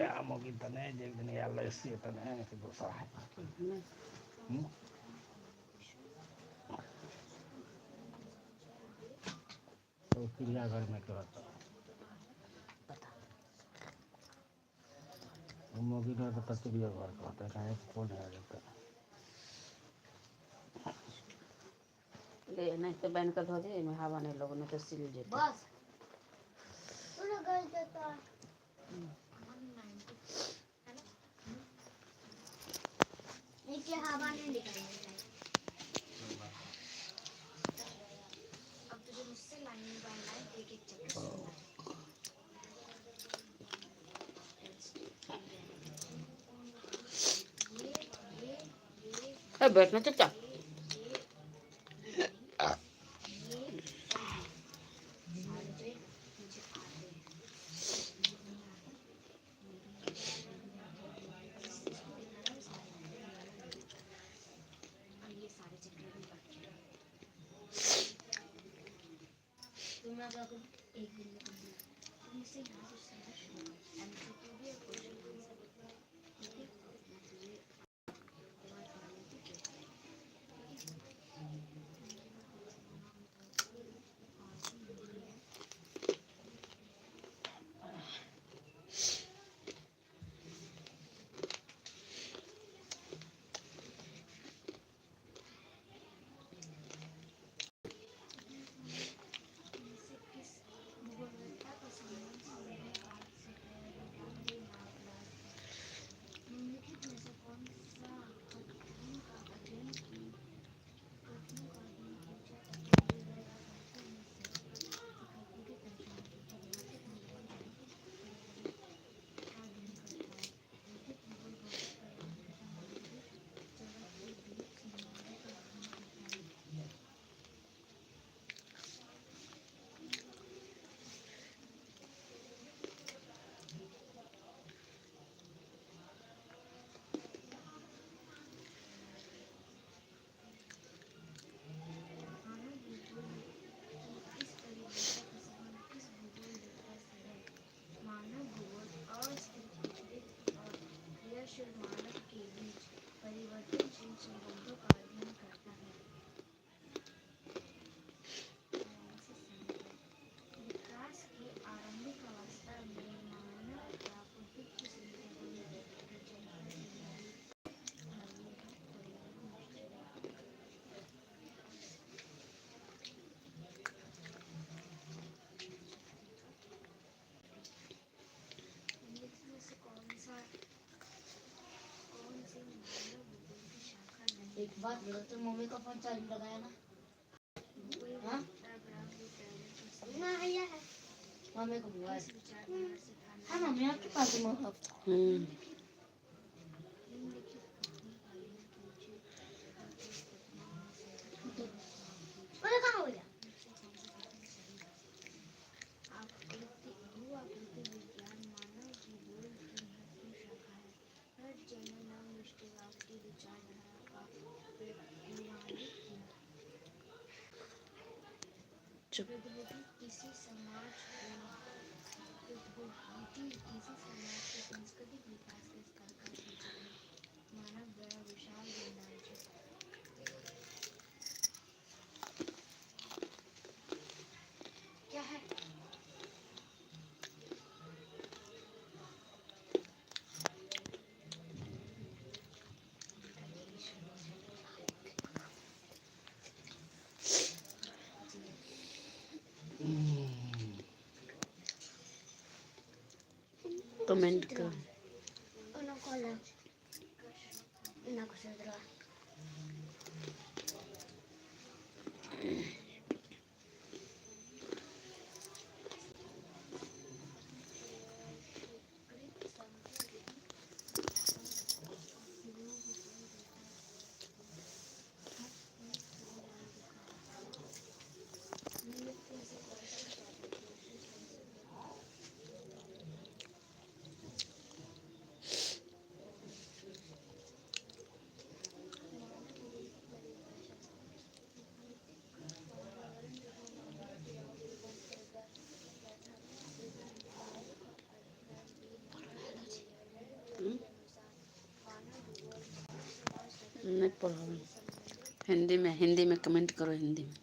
आमोगी तने एक दिन यार लस्सी तने कि दूसरा है तो चिड़ियाघर में क्या होता मोगी ने तो चिड़ियाघर कहते हैं कौन है ले नहीं तो बैन कर धो दे में हवा नहीं लोग नहीं तो सिल जेते बस पूरा गल जाता नीचे हवा नहीं निकलने अब तुझे मुझसे लाइन बाय लाइन एक एक चक्कर सुनना है बैठना चुपचाप एक दिन में तुमसे यहाँ से सारा शुरू एमसीक्यू भी और मानव के बीच परिवर्तनशील संबंधों का अध्ययन करता है विकास की आरंभिक अवस्था में मानव प्राकृतिक एक बात बोलो तो मम्मी का फोन चार्ज लगाया ना हाँ ना आया है मम्मी को बुआ हाँ मम्मी आपके पास है कहाँ हो गया किसी समाज के सांस्कृतिक विकास के स्तर का सूचक है मानव बड़ा विशाल गणराज्य क्या है कमेंट कर नहीं पढ़ो, हिंदी में कमेंट करो, हिंदी में।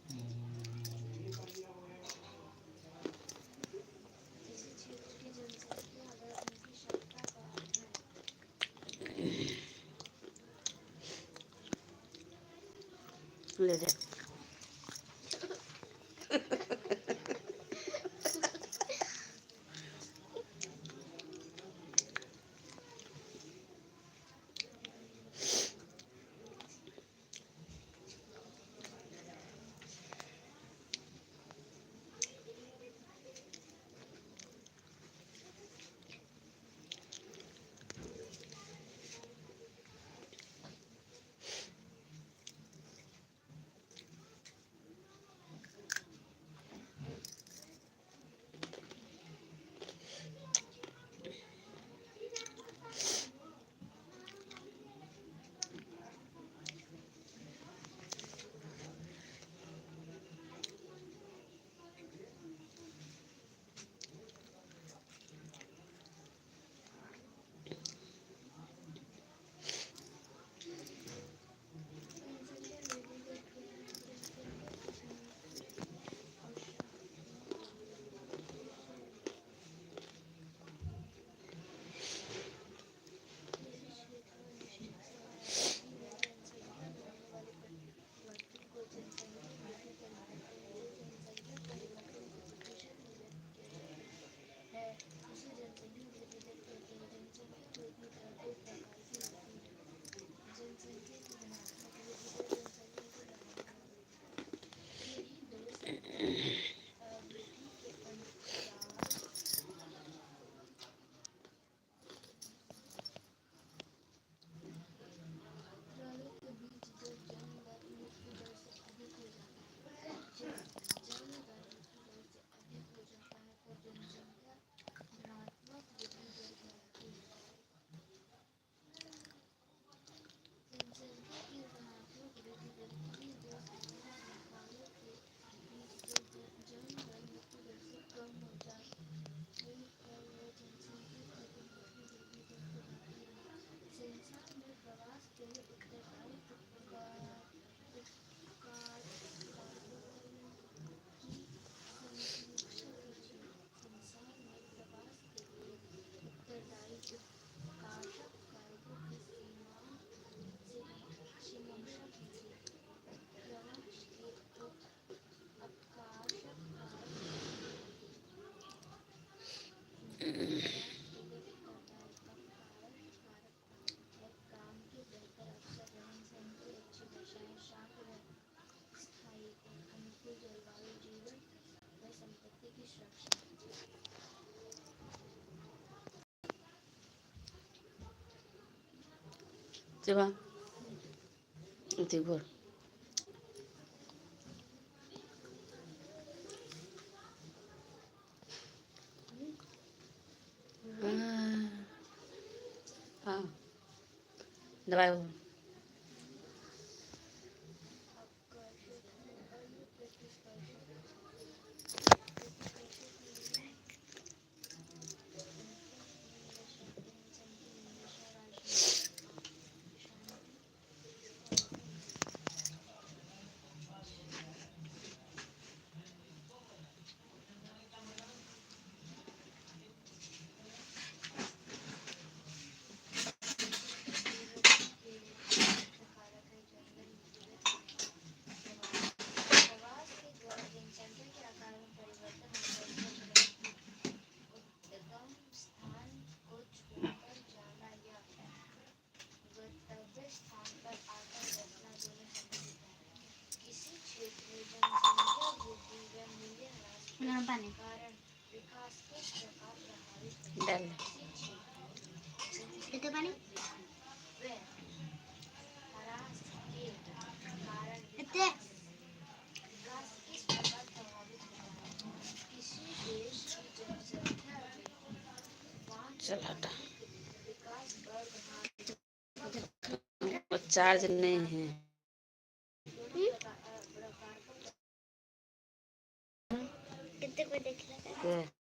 ले दे। Coba, tidur. Dawai. पानी डाल। कितने पानी कितने चल हटा, चार्ज नहीं है। कितने को देख लगा